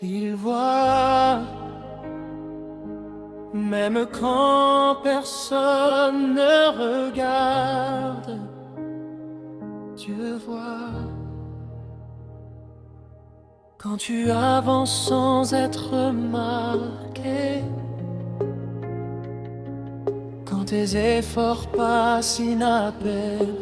Il voit, même quand personne ne regarde. Dieu voit. Quand tu avances sans être remarqué, quand tes efforts passent inaperçus,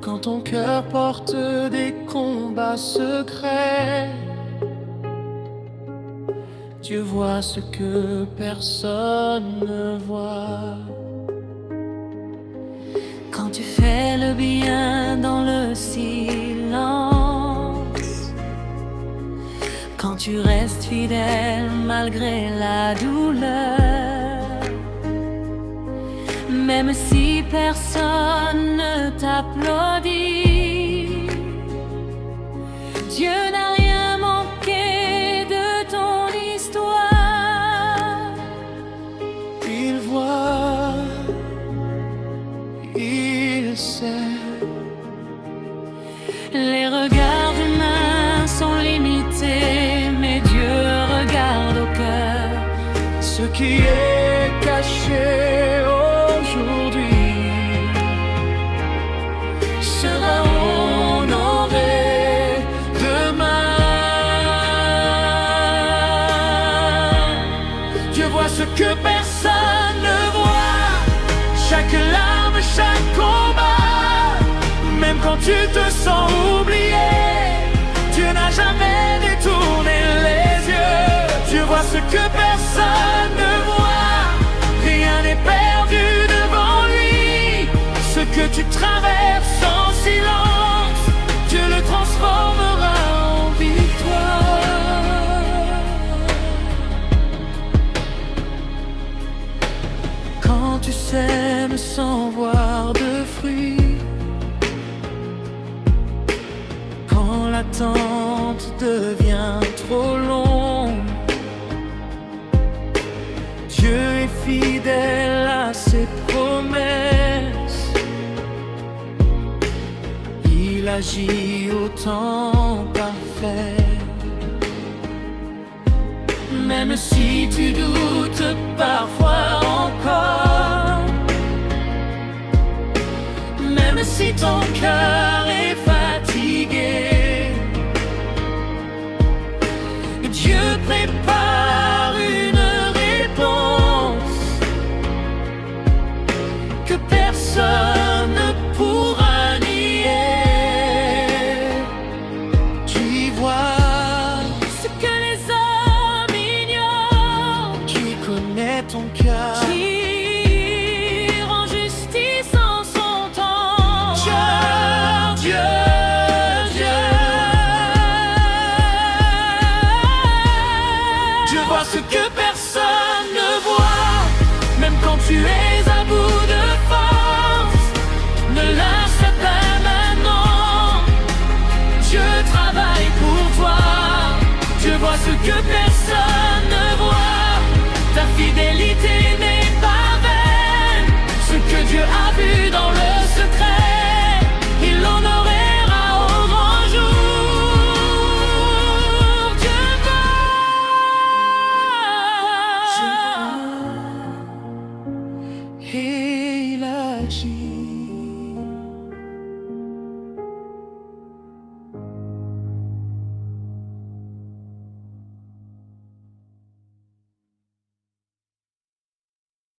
quand ton cœur porte des combats secrets, Dieu voit ce que personne ne voit. Quand tu fais le bien dans le silence, quand tu restes fidèle malgré la douleur, même si personne ne t'applaudit, Dieu n'a rien manqué de ton histoire. Il voit, il sait. Les regards humains sont limités, mais Dieu regarde au cœur. Ce qui est caché aujourd'hui sera honoré demain. Dieu voit ce que personne ne voit, chaque larme, chaque combat, même quand tu te sens oublié. Dieu n'a jamais détourné les yeux. Dieu voit ce que personne ne voit, rien n'est perdu devant lui. Ce que tu traverses en silence, Dieu le transformera en victoire. Quand tu sèmes sans voir de fruits, quand l'attente devient trop longue, Dieu est fidèle à ses promesses. Il agit au temps parfait. Même si tu doutes parfois encore, même si ton cœur est fatigué, Dieu prépare une réponse que personne ne pourra nier. Tu y vois Ce que les hommes ignorent, qui connaît ton cœur. qui rend justice en son temps. Dieu, Dieu voit ce que personne ne voit, même quand tu es à bout de force. Ne lâche pas maintenant, Dieu travaille pour toi. Dieu voit ce que personne ne voit, ta fidélité